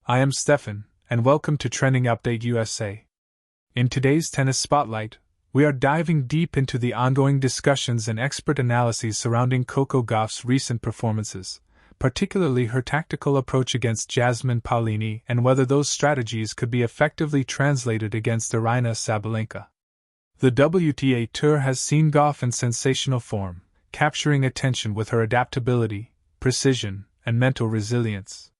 I am Steffan, and welcome to Trending Update USA. In today's Tennis Spotlight, we are diving deep into the ongoing discussions and expert analyses surrounding Coco Gauff's recent performances, particularly her tactical approach against Jasmine Paolini and whether those strategies could be effectively translated against Aryna Sabalenka. The WTA Tour has seen Gauff in sensational form, capturing attention with her adaptability, precision, and mental resilience.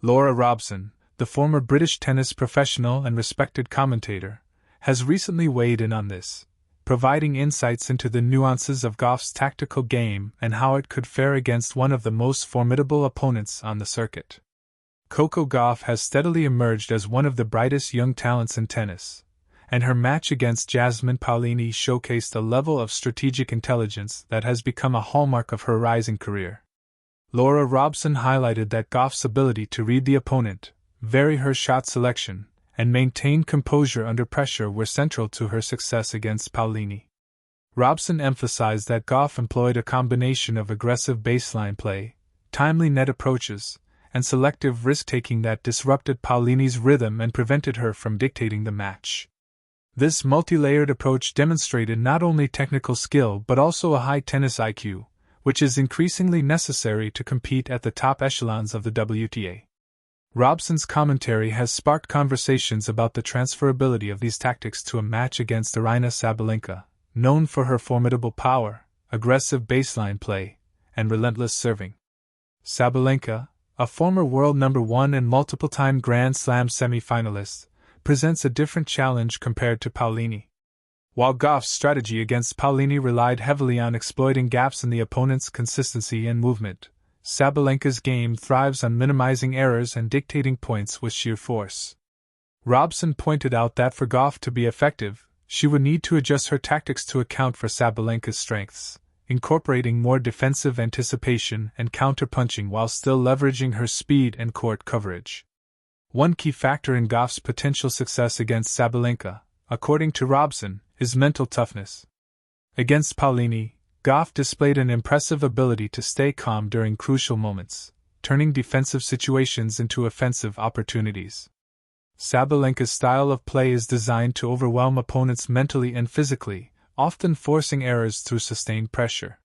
Robson, the former British tennis professional and respected commentator, has recently weighed in on this, providing insights into the nuances of Gauff's tactical game and how it could fare against one of the most formidable opponents on the circuit. Coco Gauff has steadily emerged as one of the brightest young talents in tennis, and her match against Jasmine Paolini showcased a level of strategic intelligence that has become a hallmark of her rising career. Robson highlighted that Gauff's ability to read the opponent, vary her shot selection, and maintain composure under pressure were central to her success against Paolini. Robson emphasized that Gauff employed a combination of aggressive baseline play, timely net approaches, and selective risk-taking that disrupted Paolini's rhythm and prevented her from dictating the match. This multi-layered approach demonstrated not only technical skill but also a high tennis IQ, which is increasingly necessary to compete at the top echelons of the WTA. Robson's commentary has sparked conversations about the transferability of these tactics to a match against Aryna Sabalenka, known for her formidable power, aggressive baseline play, and relentless serving. Sabalenka, a former world number 1 and multiple-time Grand Slam semi-finalist, presents a different challenge compared to Paolini. While Gauff's strategy against Paolini relied heavily on exploiting gaps in the opponent's consistency and movement, Sabalenka's game thrives on minimizing errors and dictating points with sheer force. Robson pointed out that for Gauff to be effective, she would need to adjust her tactics to account for Sabalenka's strengths, incorporating more defensive anticipation and counterpunching while still leveraging her speed and court coverage. One key factor in Gauff's potential success against Sabalenka, according to Robson, is mental toughness. Against Paolini, Gauff displayed an impressive ability to stay calm during crucial moments, turning defensive situations into offensive opportunities. Sabalenka's style of play is designed to overwhelm opponents mentally and physically, often forcing errors through sustained pressure.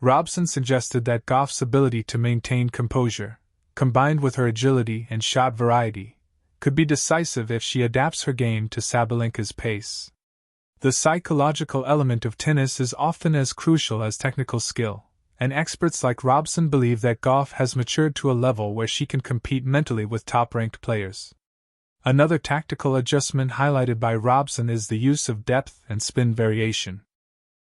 Robson suggested that Gauff's ability to maintain composure, combined with her agility and shot variety, could be decisive if she adapts her game to Sabalenka's pace. The psychological element of tennis is often as crucial as technical skill, and experts like Robson believe that Gauff has matured to a level where she can compete mentally with top-ranked players. Another tactical adjustment highlighted by Robson is the use of depth and spin variation.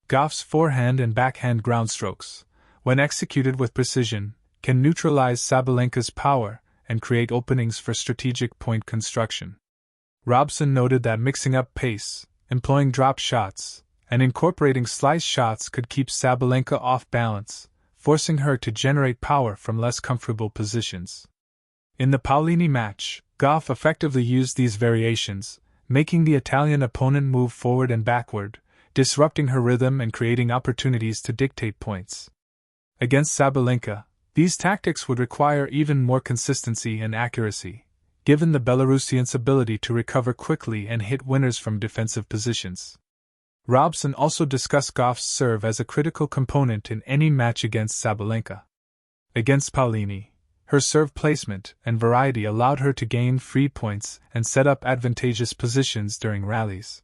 Gauff's forehand and backhand ground strokes, when executed with precision, can neutralize Sabalenka's power and create openings for strategic point construction. Robson noted that mixing up pace, employing drop shots, and incorporating slice shots could keep Sabalenka off balance, forcing her to generate power from less comfortable positions. In the Paolini match, Gauff effectively used these variations, making the Italian opponent move forward and backward, disrupting her rhythm and creating opportunities to dictate points. Against Sabalenka, these tactics would require even more consistency and accuracy, given the Belarusian's ability to recover quickly and hit winners from defensive positions. Robson also discussed Gauff's serve as a critical component in any match against Sabalenka. Against Paolini, her serve placement and variety allowed her to gain free points and set up advantageous positions during rallies.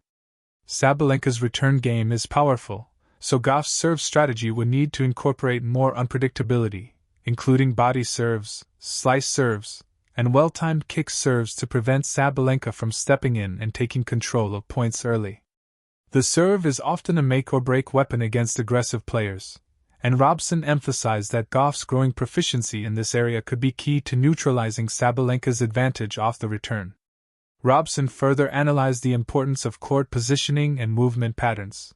Sabalenka's return game is powerful, so Gauff's serve strategy would need to incorporate more unpredictability, including body serves, slice serves, and well-timed kick serves to prevent Sabalenka from stepping in and taking control of points early. The serve is often a make-or-break weapon against aggressive players, and Robson emphasized that Gauff's growing proficiency in this area could be key to neutralizing Sabalenka's advantage off the return. Robson further analyzed the importance of court positioning and movement patterns.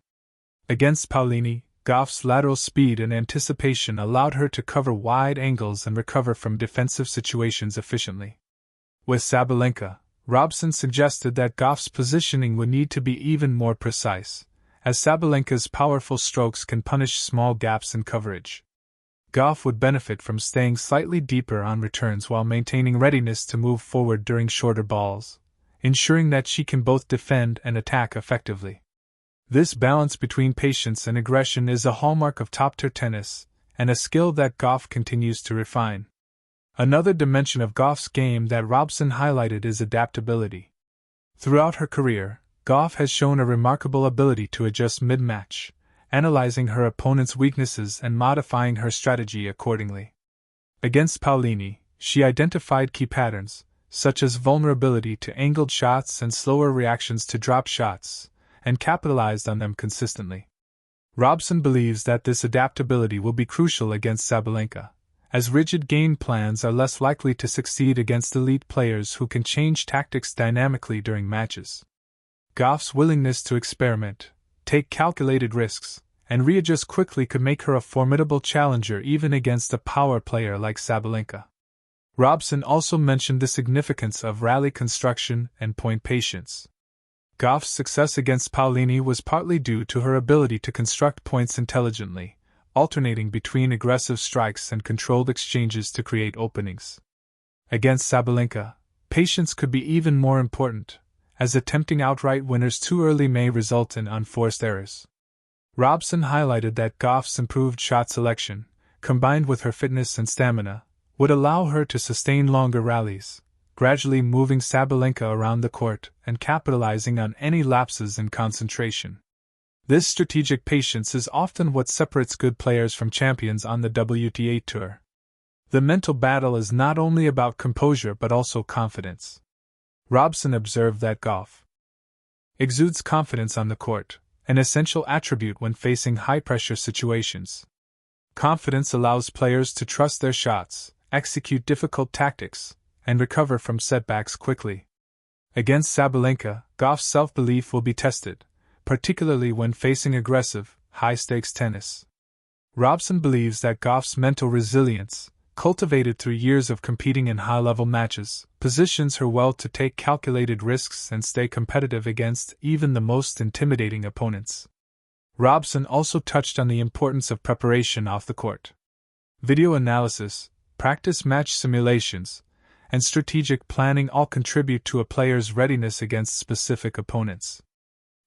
Against Paolini, Gauff's lateral speed and anticipation allowed her to cover wide angles and recover from defensive situations efficiently. With Sabalenka, Robson suggested that Gauff's positioning would need to be even more precise, as Sabalenka's powerful strokes can punish small gaps in coverage. Gauff would benefit from staying slightly deeper on returns while maintaining readiness to move forward during shorter balls, ensuring that she can both defend and attack effectively. This balance between patience and aggression is a hallmark of top-tier tennis, and a skill that Gauff continues to refine. Another dimension of Gauff's game that Robson highlighted is adaptability. Throughout her career, Gauff has shown a remarkable ability to adjust mid-match, analyzing her opponent's weaknesses and modifying her strategy accordingly. Against Paolini, she identified key patterns, such as vulnerability to angled shots and slower reactions to drop shots, and capitalized on them consistently. Robson believes that this adaptability will be crucial against Sabalenka, as rigid game plans are less likely to succeed against elite players who can change tactics dynamically during matches. Gauff's willingness to experiment, take calculated risks, and readjust quickly could make her a formidable challenger even against a power player like Sabalenka. Robson also mentioned the significance of rally construction and point patience. Gauff's success against Paolini was partly due to her ability to construct points intelligently, alternating between aggressive strikes and controlled exchanges to create openings. Against Sabalenka, patience could be even more important, as attempting outright winners too early may result in unforced errors. Robson highlighted that Gauff's improved shot selection, combined with her fitness and stamina, would allow her to sustain longer rallies, gradually moving Sabalenka around the court and capitalizing on any lapses in concentration. This strategic patience is often what separates good players from champions on the WTA Tour. The mental battle is not only about composure but also confidence. Robson observed that Gauff exudes confidence on the court, an essential attribute when facing high-pressure situations. Confidence allows players to trust their shots, execute difficult tactics, and recover from setbacks quickly. Against Sabalenka, Gauff's self-belief will be tested, particularly when facing aggressive, high-stakes tennis. Robson believes that Gauff's mental resilience, cultivated through years of competing in high-level matches, positions her well to take calculated risks and stay competitive against even the most intimidating opponents. Robson also touched on the importance of preparation off the court. Video analysis, practice match simulations, and strategic planning all contribute to a player's readiness against specific opponents.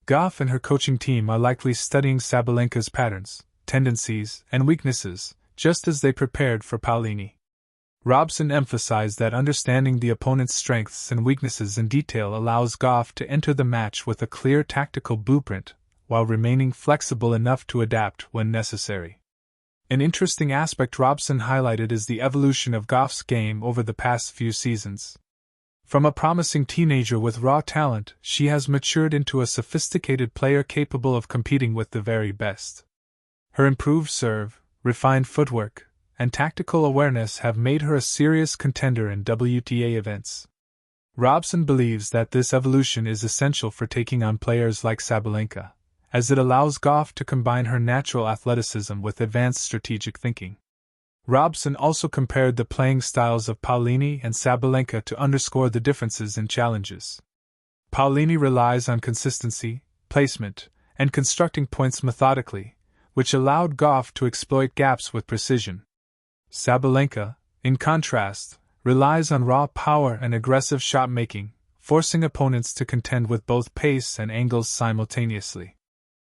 Gauff and her coaching team are likely studying Sabalenka's patterns, tendencies, and weaknesses, just as they prepared for Paolini. Robson emphasized that understanding the opponent's strengths and weaknesses in detail allows Gauff to enter the match with a clear tactical blueprint, while remaining flexible enough to adapt when necessary. An interesting aspect Robson highlighted is the evolution of Gauff's game over the past few seasons. From a promising teenager with raw talent, she has matured into a sophisticated player capable of competing with the very best. Her improved serve, refined footwork, and tactical awareness have made her a serious contender in WTA events. Robson believes that this evolution is essential for taking on players like Sabalenka, as it allows Gauff to combine her natural athleticism with advanced strategic thinking. Robson also compared the playing styles of Paolini and Sabalenka to underscore the differences in challenges. Paolini relies on consistency, placement, and constructing points methodically, which allowed Gauff to exploit gaps with precision. Sabalenka, in contrast, relies on raw power and aggressive shot-making, forcing opponents to contend with both pace and angles simultaneously.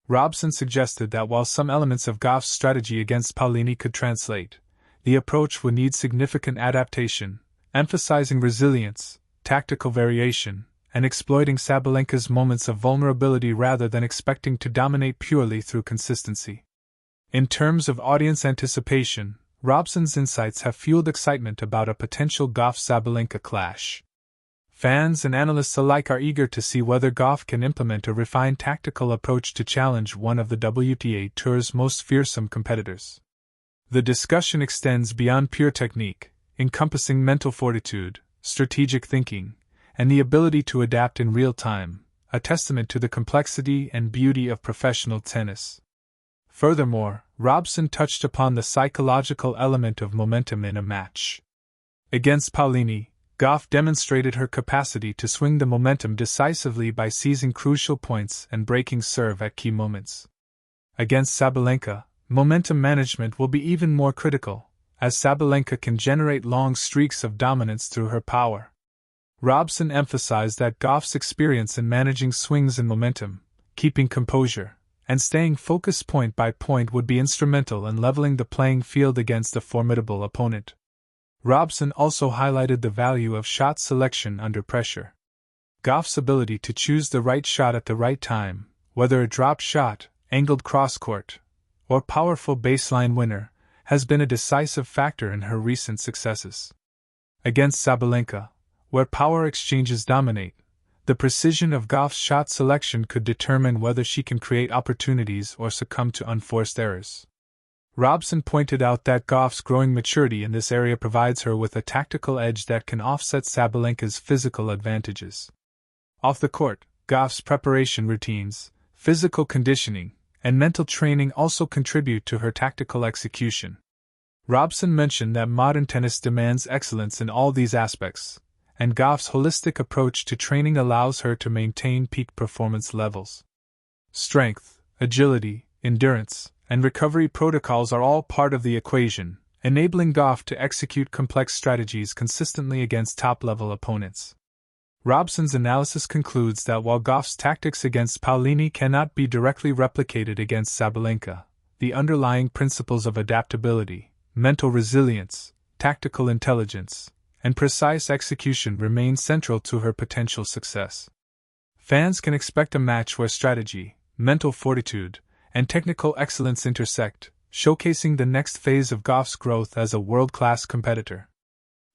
Robson suggested that while some elements of Gauff's strategy against Paolini could translate, the approach would need significant adaptation, emphasizing resilience, tactical variation, and exploiting Sabalenka's moments of vulnerability rather than expecting to dominate purely through consistency. In terms of audience anticipation, Robson's insights have fueled excitement about a potential Gauff-Sabalenka clash. Fans and analysts alike are eager to see whether Gauff can implement a refined tactical approach to challenge one of the WTA Tour's most fearsome competitors. The discussion extends beyond pure technique, encompassing mental fortitude, strategic thinking, and the ability to adapt in real time, a testament to the complexity and beauty of professional tennis. Furthermore, Robson touched upon the psychological element of momentum in a match. Against Paolini, Gauff demonstrated her capacity to swing the momentum decisively by seizing crucial points and breaking serve at key moments. Against Sabalenka, momentum management will be even more critical, as Sabalenka can generate long streaks of dominance through her power. Robson emphasized that Gauff's experience in managing swings and momentum, keeping composure, and staying focused point by point would be instrumental in leveling the playing field against a formidable opponent. Robson also highlighted the value of shot selection under pressure. Gauff's ability to choose the right shot at the right time, whether a drop shot, angled cross-court, or powerful baseline winner, has been a decisive factor in her recent successes. Against Sabalenka, where power exchanges dominate, the precision of Gauff's shot selection could determine whether she can create opportunities or succumb to unforced errors. Robson pointed out that Gauff's growing maturity in this area provides her with a tactical edge that can offset Sabalenka's physical advantages. Off the court, Gauff's preparation routines, physical conditioning, and mental training also contribute to her tactical execution. Robson mentioned that modern tennis demands excellence in all these aspects, and Gauff's holistic approach to training allows her to maintain peak performance levels. Strength, agility, endurance, and recovery protocols are all part of the equation, enabling Gauff to execute complex strategies consistently against top-level opponents. Robson's analysis concludes that while Gauff's tactics against Paolini cannot be directly replicated against Sabalenka, the underlying principles of adaptability, mental resilience, tactical intelligence, and precise execution remain central to her potential success. Fans can expect a match where strategy, mental fortitude, and technical excellence intersect, showcasing the next phase of Gauff's growth as a world-class competitor.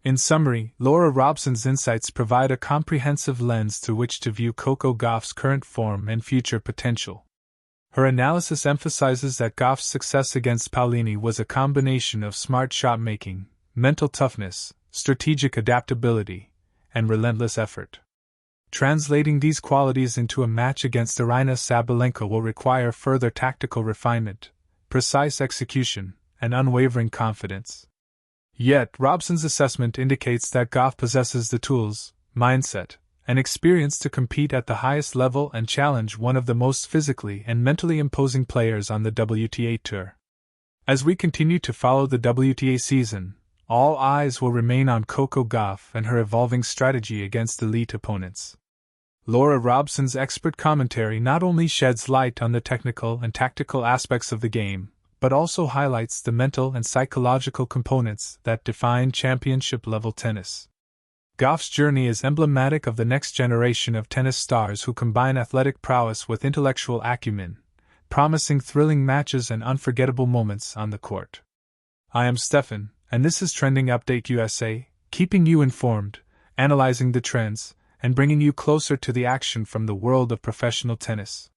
In summary, Laura Robson's insights provide a comprehensive lens through which to view Coco Gauff's current form and future potential. Her analysis emphasizes that Gauff's success against Paolini was a combination of smart shot-making, mental toughness, strategic adaptability, and relentless effort. Translating these qualities into a match against Aryna Sabalenka will require further tactical refinement, precise execution, and unwavering confidence. Yet, Robson's assessment indicates that Gauff possesses the tools, mindset, and experience to compete at the highest level and challenge one of the most physically and mentally imposing players on the WTA Tour. As we continue to follow the WTA season, all eyes will remain on Coco Gauff and her evolving strategy against elite opponents. Laura Robson's expert commentary not only sheds light on the technical and tactical aspects of the game, but also highlights the mental and psychological components that define championship-level tennis. Gauff's journey is emblematic of the next generation of tennis stars who combine athletic prowess with intellectual acumen, promising thrilling matches and unforgettable moments on the court. I am Steffan, and this is Trending Update USA, keeping you informed, analyzing the trends, and bringing you closer to the action from the world of professional tennis.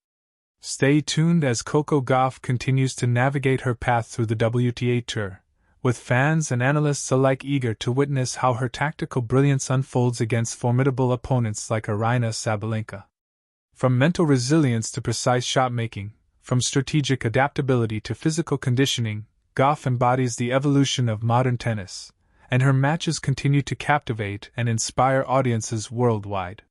Stay tuned as Coco Gauff continues to navigate her path through the WTA Tour, with fans and analysts alike eager to witness how her tactical brilliance unfolds against formidable opponents like Aryna Sabalenka. From mental resilience to precise shot-making, from strategic adaptability to physical conditioning, Gauff embodies the evolution of modern tennis, and her matches continue to captivate and inspire audiences worldwide.